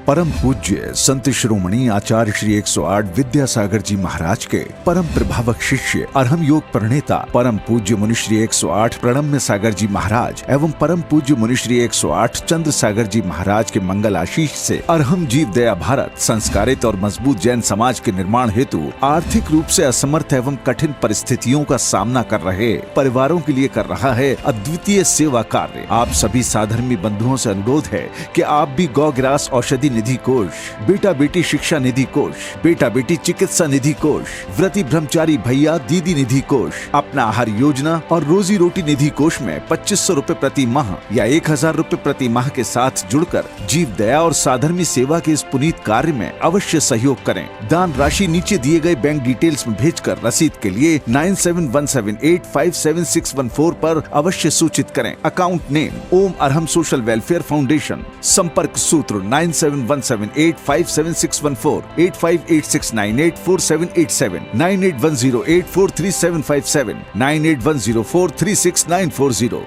परम पूज्य संत शिरोमणि आचार्य श्री 108 विद्यासागर जी महाराज के परम प्रभावक शिष्य अरहम योग प्रणेता परम पूज्य मुनि श्री 108 प्रणम्य सागर जी महाराज एवं परम पूज्य मुनि श्री 108 चंद्र सागर जी महाराज के मंगल आशीष से अरहम जीव दया भारत संस्कारित और मजबूत जैन समाज के निर्माण हेतु आर्थिक रूप से असमर्थ एवं कठिन परिस्थितियों का सामना कर रहे परिवारों के लिए कर रहा है अद्वितीय सेवा कार्य। आप सभी साधर्मी बंधुओं से अनुरोध है कि आप भी गौ ग्रास औषधि निधि कोष, बेटा बेटी शिक्षा निधि कोष, बेटा बेटी चिकित्सा निधि कोष, व्रती ब्रह्मचारी भैया दीदी निधि कोष, अपना आहार योजना और रोजी रोटी निधि कोष में 2500 रूपए प्रति माह या 1000 रूपए प्रति माह के साथ जुड़कर जीव दया और साधर्मी सेवा के इस पुनीत कार्य में अवश्य सहयोग करें। दान राशि नीचे दिए गए बैंक डिटेल्स में भेजकर रसीद के लिए 9717857614 पर अवश्य सूचित करें। अकाउंट नेम ओम अरहम सोशल वेलफेयर फाउंडेशन। संपर्क सूत्र 9717857614, 8586984787, 9810843757, 9810436940।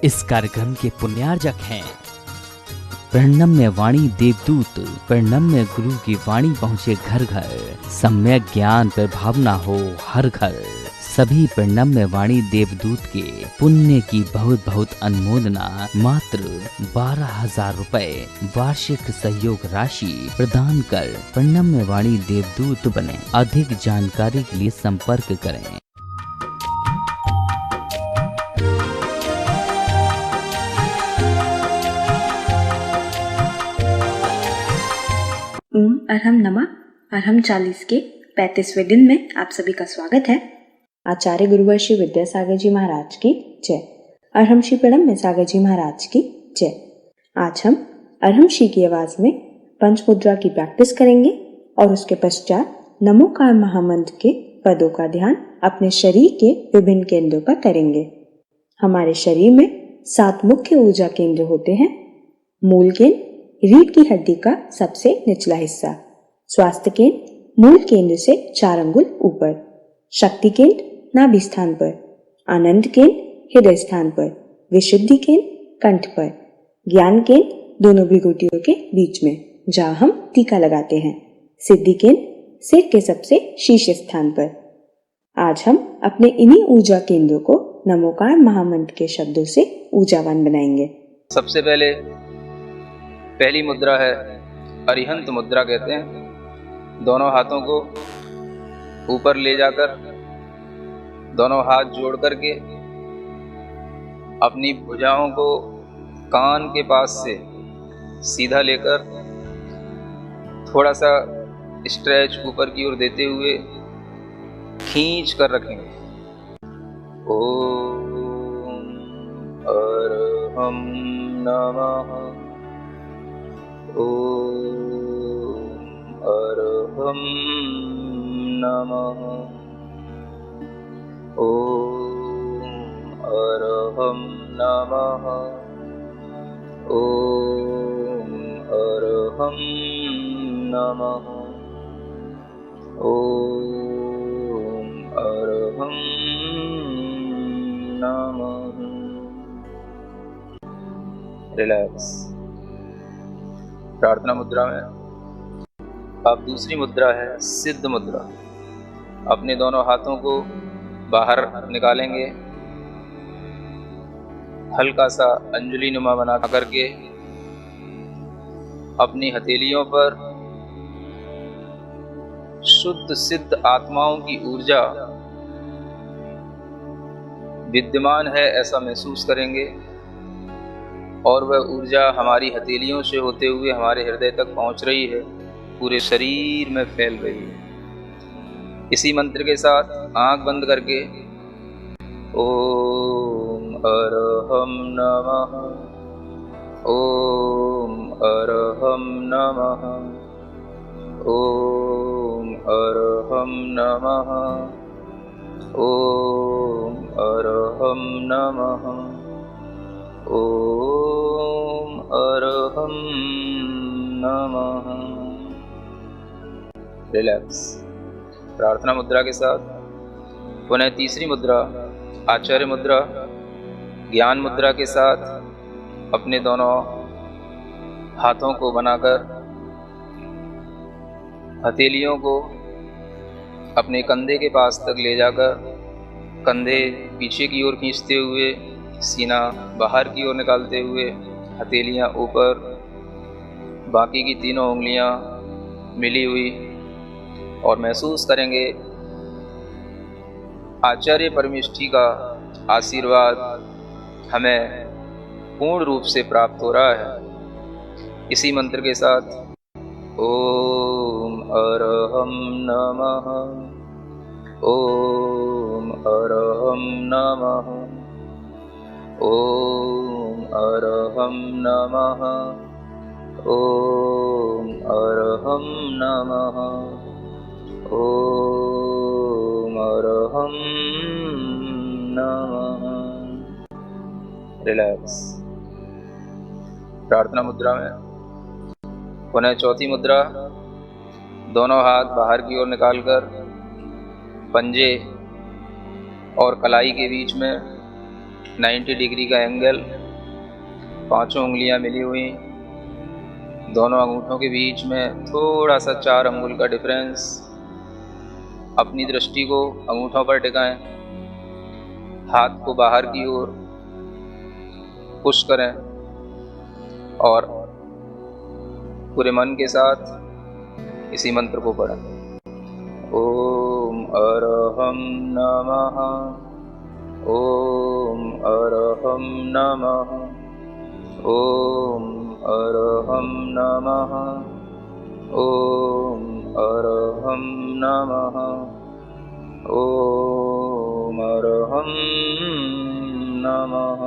इस कार्यक्रम के पुण्यार्जक हैं प्रणम्य वाणी देवदूत। प्रणम्य गुरु की वाणी पहुँचे घर घर, सम्यक ज्ञान पर भावना हो हर घर। सभी प्रणम्य वाणी देवदूत के पुण्य की बहुत बहुत अनुमोदना मात्र 12,000 रुपए वार्षिक सहयोग राशि प्रदान कर प्रणम्य वाणी देवदूत बने। अधिक जानकारी के लिए संपर्क करें। ओम अरहम नमः। अरहम 40 के 35वें दिन में आप सभी का स्वागत है। आचार्य गुरुवर श्री विद्यासागर जी महाराज की जय। अरहम श्री प्रणम्य सागर जी महाराज की जय। आज हम अरहम श्री की आवाज में पंच मुद्रा की प्रैक्टिस करेंगे और उसके पश्चात नमोकार महामंत्र के पदों का ध्यान अपने शरीर के विभिन्न केंद्रों पर करेंगे। हमारे शरीर में 7 मुख्य ऊर्जा केंद्र होते हैं। मूल केंद्र रीढ़ की हड्डी का सबसे निचला हिस्सा, स्वास्थ्य केंद्र मूल केंद्र से 4 अंगुल ऊपर, शक्ति केंद्र नाभि स्थान पर, आनंद केंद्र हृदय स्थान पर, विशुद्धि केंद्र कंठ पर, ज्ञान केंद्र दोनों भृगुटियों के बीच में जहाँ हम टीका लगाते हैं, सिद्धि केंद्र सिर के सबसे शीर्ष स्थान पर। आज हम अपने इन्हीं ऊर्जा केंद्रों को नमोकार महामंत्र के शब्दों से ऊर्जावान बनाएंगे। सबसे पहली मुद्रा है अरिहंत मुद्रा कहते हैं। दोनों हाथों को ऊपर ले जाकर दोनों हाथ जोड़ करके अपनी भुजाओं को कान के पास से सीधा लेकर थोड़ा सा स्ट्रेच ऊपर की ओर देते हुए खींच कर रखेंगे। ओम अरहम नमः। ओम अरहम नमः। ओम अरहम नमः। ओम अरहम नमः। ओम अरहम नमः। रिलैक्स। प्रार्थना मुद्रा में अब दूसरी मुद्रा है सिद्ध मुद्रा। अपने दोनों हाथों को बाहर निकालेंगे, हल्का सा अंजलि नुमा बना करके अपनी हथेलियों पर शुद्ध सिद्ध आत्माओं की ऊर्जा विद्यमान है ऐसा महसूस करेंगे और वह ऊर्जा हमारी हथेलियों से होते हुए हमारे हृदय तक पहुंच रही है, पूरे शरीर में फैल रही है। इसी मंत्र के साथ आंख बंद करके ओम अरहम नमः। ओम अरहम नमः। ओम अरहम नमः। ओम अरहम नमः। ओम अरहम नमः। रिलैक्स। प्रार्थना मुद्रा के साथ पुनः तीसरी मुद्रा आचार्य मुद्रा ज्ञान मुद्रा के साथ अपने दोनों हाथों को बनाकर हथेलियों को अपने कंधे के पास तक ले जाकर कंधे पीछे की ओर खींचते हुए, सीना बाहर की ओर निकालते हुए, हथेलियां ऊपर, बाकी की तीनों उंगलियां मिली हुई, और महसूस करेंगे आचार्य परमेष्ठी का आशीर्वाद हमें पूर्ण रूप से प्राप्त हो रहा है। इसी मंत्र के साथ ओम अरहम नमः, ओम अरहम नमः, ओम अरहम नमः, ओम अरहम नमः, ओम अरहम नमः। रिलैक्स। प्रार्थना मुद्रा में पुनः चौथी मुद्रा, दोनों हाथ बाहर की ओर निकालकर पंजे और कलाई के बीच में 90 डिग्री का एंगल, पांचों उंगलियां मिली हुई, दोनों अंगूठों के बीच में थोड़ा सा 4 अंगुल का डिफरेंस। अपनी दृष्टि को अंगूठों पर टिकाएं, हाथ को बाहर की ओर पुश करें और पूरे मन के साथ इसी मंत्र को पढ़ें। ओम अरहम नमः, ओम अरहम नमः, ओम अरहम नमः, ओम अरहम नमः, ओम अरहम नमः।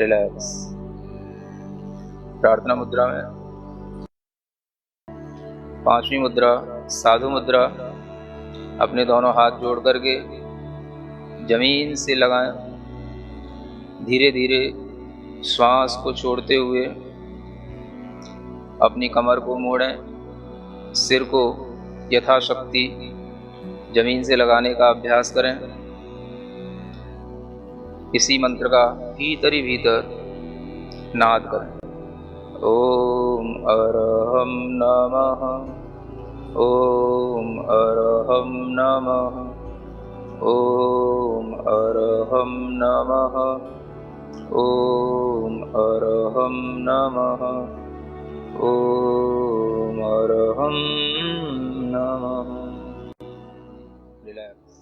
रिलैक्स। प्रार्थना मुद्रा में पांचवी मुद्रा, साधु मुद्रा, अपने दोनों हाथ जोड़ करके जमीन से लगाएं। धीरे धीरे श्वास को छोड़ते हुए अपनी कमर को मोड़ें, सिर को यथाशक्ति जमीन से लगाने का अभ्यास करें। इसी मंत्र का भीतर ही भीतर नाद करें। ओम अरहम नमः, ओम अरहम नमः, ओम अरहम नमः, ओम अरहम नमः, ओम अरहम नमः। रिलैक्स।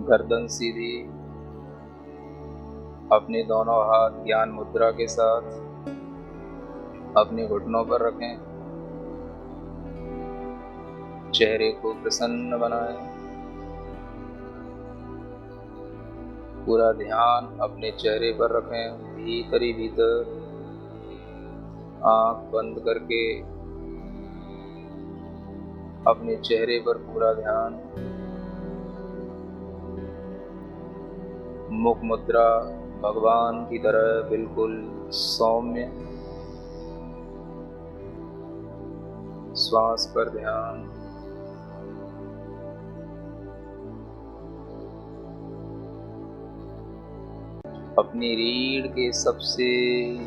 गर्दन सीधी, अपने दोनों हाथ ज्ञान मुद्रा के साथ अपने घुटनों पर रखें। चेहरे को प्रसन्न बनाएं। पूरा ध्यान अपने चेहरे पर रखें, भीतर ही भीतर आंख बंद करके अपने चेहरे पर पूरा ध्यान। मुख मुद्रा भगवान की तरह बिल्कुल सौम्य। श्वास पर ध्यान। अपनी रीढ़ के सबसे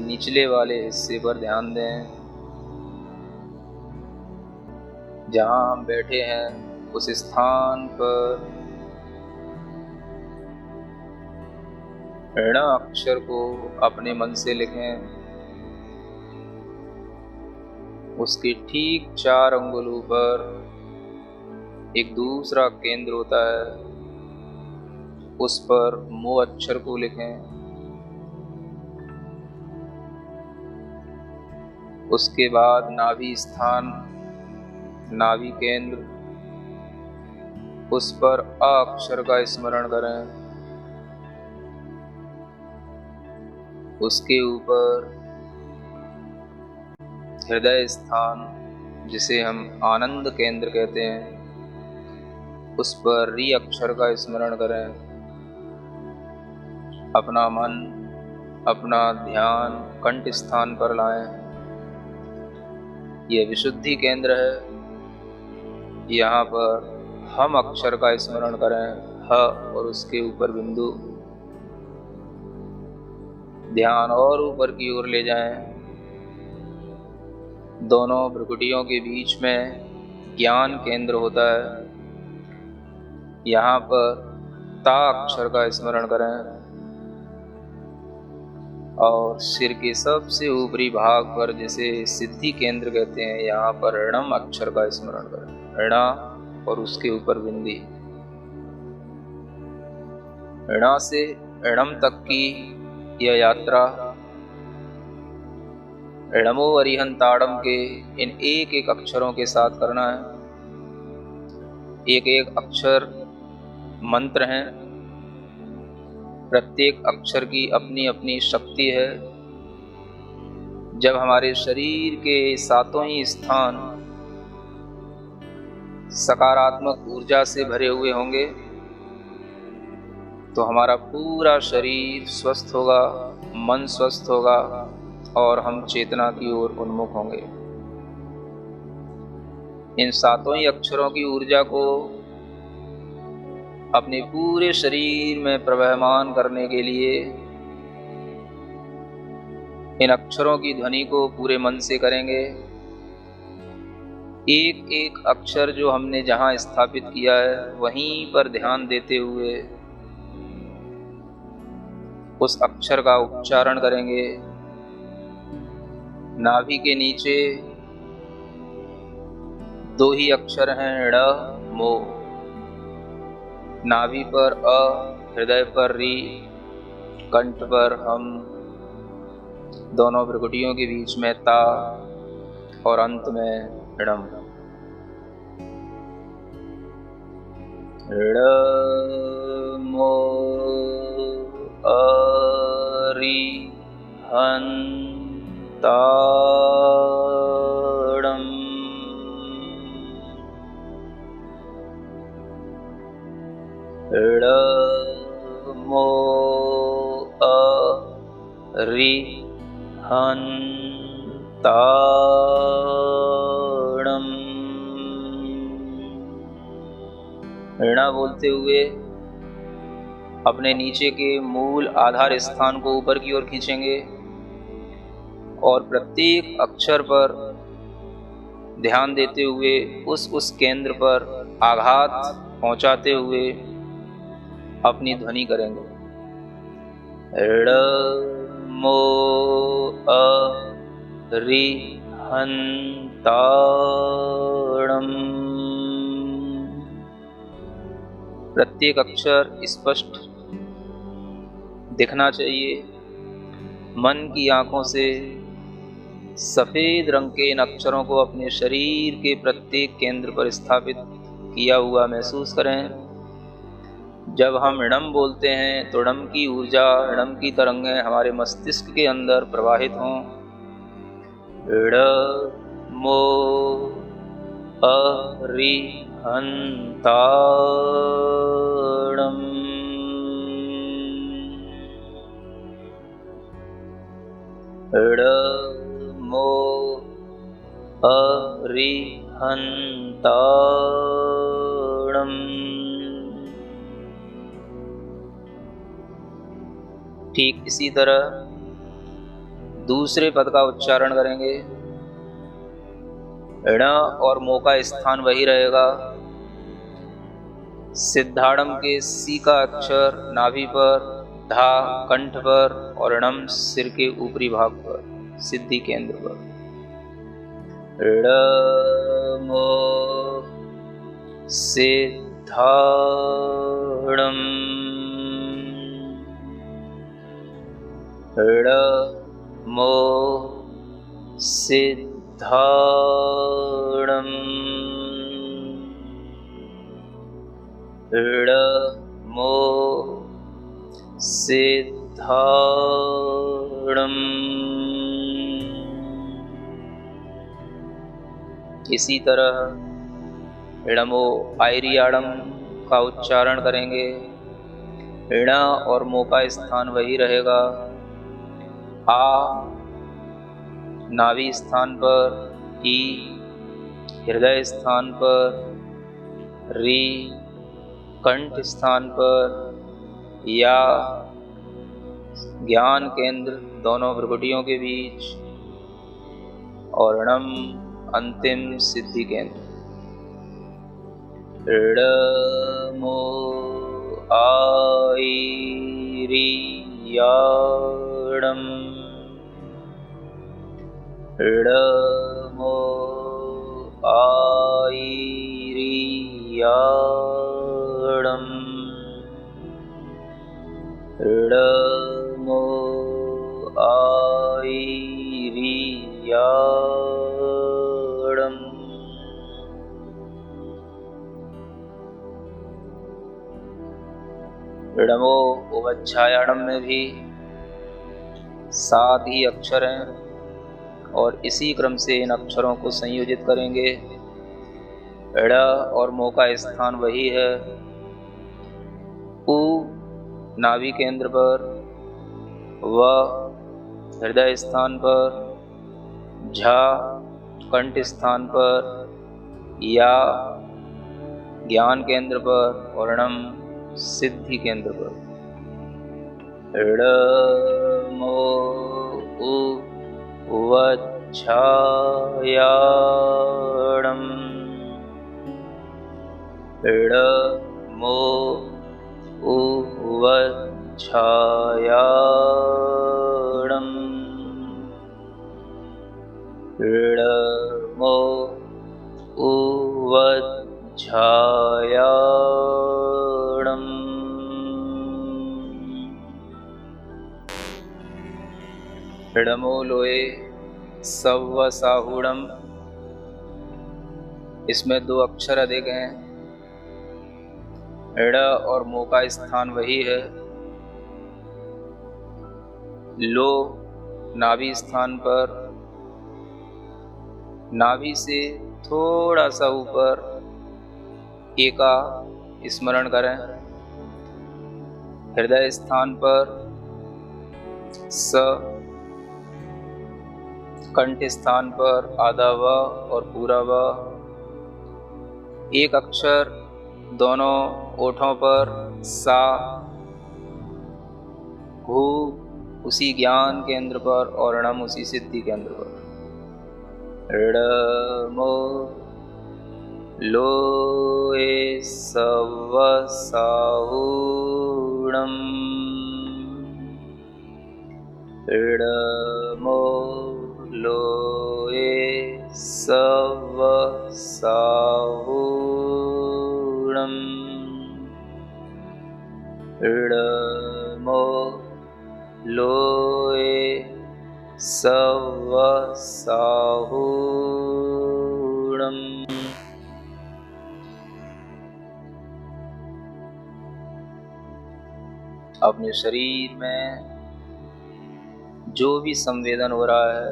निचले वाले हिस्से पर ध्यान दें। जहां हम बैठे हैं उस स्थान पर ऋण अक्षर को अपने मन से लिखें। उसके ठीक 4 अंगुलों पर एक दूसरा केंद्र होता है, उस पर मो अक्षर को लिखें। उसके बाद नाभि स्थान, नाभि केंद्र, उस पर अ अक्षर का स्मरण करें। उसके ऊपर हृदय स्थान, जिसे हम आनंद केंद्र कहते हैं, उस पर री अक्षर का स्मरण करें। अपना मन, अपना ध्यान कंठ स्थान पर लाएं। यह विशुद्धि केंद्र है। यहाँ पर हम अक्षर का स्मरण करें, ह और उसके ऊपर बिंदु। ध्यान और ऊपर की ओर ले जाएं। दोनों भ्रुकुटियों के बीच में ज्ञान केंद्र होता है। यहाँ पर ता अक्षर का स्मरण करें और सिर के सबसे ऊपरी भाग पर, जिसे सिद्धि केंद्र कहते हैं, यहाँ पर ऋणम अक्षर का स्मरण करें। ऋणा और उसके ऊपर बिंदी। ऋणा से ऋणम तक की यह यात्रा ऋणमो अरिहंताड़म के इन एक एक अक्षरों के साथ करना है। एक एक अक्षर मंत्र हैं। प्रत्येक अक्षर की अपनी अपनी शक्ति है। जब हमारे शरीर के सातों ही स्थान सकारात्मक ऊर्जा से भरे हुए होंगे तो हमारा पूरा शरीर स्वस्थ होगा, मन स्वस्थ होगा और हम चेतना की ओर उन्मुख होंगे। इन सातों ही अक्षरों की ऊर्जा को अपने पूरे शरीर में प्रवहमान करने के लिए इन अक्षरों की ध्वनि को पूरे मन से करेंगे। एक एक अक्षर जो हमने जहां स्थापित किया है वहीं पर ध्यान देते हुए उस अक्षर का उच्चारण करेंगे। नाभि के नीचे दो ही अक्षर हैं, ड़ मो। नाभि पर अ, हृदय पर री, कंठ पर हम, दोनों भ्रुकुटियों के बीच में ता और अंत में णम। ड़ मो अरि हं ताड़म। ड़ मो अरि हं ताड़म। ऋणा बोलते हुए अपने नीचे के मूल आधार स्थान को ऊपर की ओर खींचेंगे और प्रत्येक अक्षर पर ध्यान देते हुए उस केंद्र पर आघात पहुंचाते हुए अपनी ध्वनि करेंगे। ड़ मो अरि हं ताड़म। प्रत्येक अक्षर स्पष्ट दिखना चाहिए। मन की आंखों से सफेद रंग के इन अक्षरों को अपने शरीर के प्रत्येक केंद्र पर स्थापित किया हुआ महसूस करें। जब हम णम बोलते हैं तो णम की ऊर्जा, णम की तरंगें हमारे मस्तिष्क के अंदर प्रवाहित हों। ड़ मो अरि हं ताड़म। ड़ मो अरि हं ताड़म। ठीक इसी तरह दूसरे पद का उच्चारण करेंगे। ण और मो का स्थान वही रहेगा। सिद्धाड़म के सी का अक्षर नाभि पर, धा कंठ पर और णम सिर के ऊपरी भाग पर, सिद्धि केंद्र पर। ण मो सिद्धाड़म। ण मो सिद्धाड़म। ण मो सिद्धाड़म। इसी तरह णमो आयरियाड़म का उच्चारण करेंगे। ण और मो का स्थान वही रहेगा। आ नाभि स्थान पर, ई हृदय स्थान पर, री कंठ स्थान पर, या ज्ञान केंद्र दोनों भ्रुकुटियों के बीच और णम अंतिम सिद्धि केंद्र। णमो आईरियाणम, णमो आईरियाणम, णमो आईरियाणम। णमो उवच्छायाणम में भी 7 ही अक्षर हैं और इसी क्रम से इन अक्षरों को संयोजित करेंगे। ण और मो का स्थान वही है। उ नाभि केंद्र पर, व हृदय स्थान पर, झ कंठ स्थान पर, या ज्ञान केंद्र पर और णम सिद्धि केंद्र पर। णमो उवच्छायाणम, णमो उवच्छायाणम, णमो उवच्छायाणम। णमो लोए सव्व साहुणम, इसमें 2 अक्षर अधिक हैं। ण और मो का स्थान वही है। लो नाभि स्थान पर, नाभि से थोड़ा सा ऊपर एका स्मरण करें। हृदय स्थान पर स, कंठ स्थान पर आधा व और पूरा व। एक अक्षर दोनों ओठों पर सा, हु उसी ज्ञान केंद्र पर और णम उसी सिद्धि केंद्र पर। णमो लोए सव्व साहुणम, णमो लोए सव्व साहुणम, णमो लोए सव्व साहुणम। अपने शरीर में जो भी संवेदन हो रहा है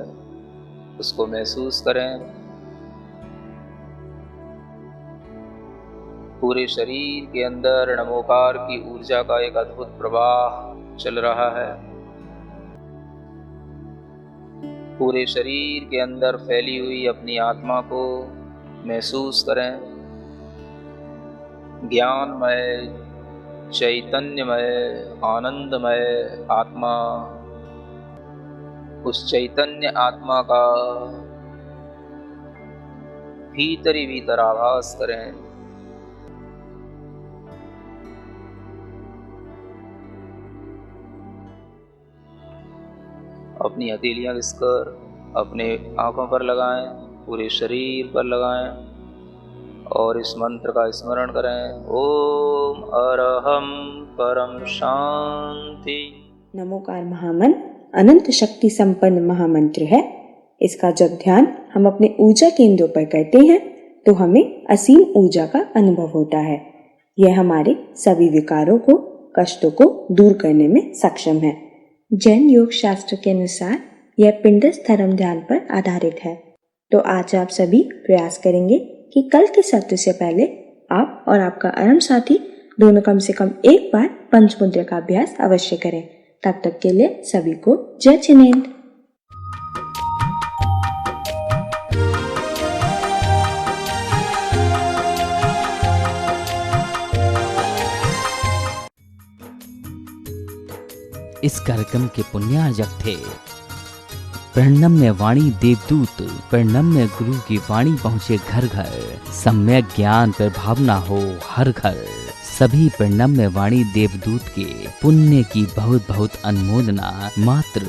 उसको महसूस करें। पूरे शरीर के अंदर नमोकार की ऊर्जा का एक अद्भुत प्रवाह चल रहा है। पूरे शरीर के अंदर फैली हुई अपनी आत्मा को महसूस करें। ज्ञानमय, चैतन्यमय, आनंदमय आत्मा, उस चैतन्य आत्मा का भीतर ही भीतर आभास करें। अपनी हथेलियां घिसकर अपने आंखों पर लगाएं, पूरे शरीर पर लगाएं और इस मंत्र का स्मरण करें। ओम अरहम परम शांति। नमोकार महामंत्र अनंत शक्ति संपन्न महामंत्र है। इसका जब ध्यान हम अपने ऊर्जा केंद्रों पर करते हैं तो हमें असीम ऊर्जा का अनुभव होता है। यह हमारे सभी विकारों को, कष्टों को दूर करने में सक्षम है। जैन योग शास्त्र के अनुसार यह पिंडस्थ धर्म ध्यान पर आधारित है। तो आज आप सभी प्रयास करेंगे कि कल के सत्र से पहले आप और आपका अरम साथी दोनों कम से कम एक बार पंचमुद्रा का अभ्यास अवश्य करें। तब तक के लिए सभी को जय जिनेंद्र। इस कार्यक्रम के पुण्यार्जक थे। प्रणम्य वाणी देवदूत, प्रणम्य गुरु की वाणी पहुँचे घर घर, सम्यक ज्ञान पर भावना हो हर घर। सभी प्रणम्य वाणी देवदूत के पुण्य की बहुत बहुत अनुमोदना मात्र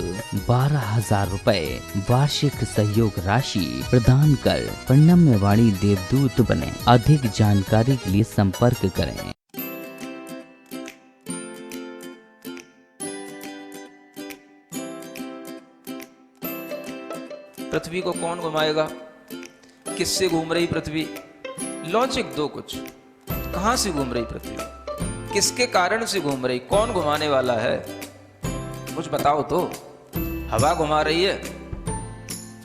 12,000 रुपए वार्षिक सहयोग राशि प्रदान कर प्रणम्य वाणी देवदूत बने। अधिक जानकारी के लिए संपर्क करें। पृथ्वी को कौन घुमाएगा? किससे घूम रही पृथ्वी? लॉजिक दो कुछ। कहां से घूम रही पृथ्वी? किसके कारण से घूम रही? कौन घुमाने वाला है? कुछ बताओ तो। हवा घुमा रही है?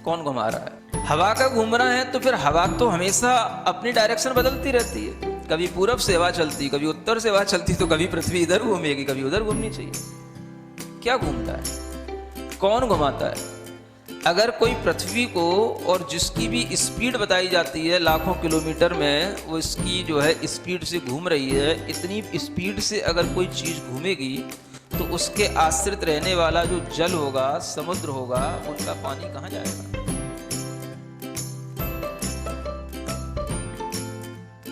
कौन घुमा रहा है? हवा का घूमना है तो फिर हवा तो हमेशा अपनी डायरेक्शन बदलती रहती है। कभी पूरब से हवा चलती, कभी उत्तर से हवा चलती, तो कभी पृथ्वी इधर घूमेगी, कभी उधर घूमनी चाहिए। क्या घूमता है? कौन घुमाता है? अगर कोई पृथ्वी को, और जिसकी भी स्पीड बताई जाती है लाखों किलोमीटर में, वो इसकी जो है स्पीड से घूम रही है, इतनी स्पीड से अगर कोई चीज़ घूमेगी तो उसके आश्रित रहने वाला जो जल होगा, समुद्र होगा, उनका पानी कहाँ जाएगा?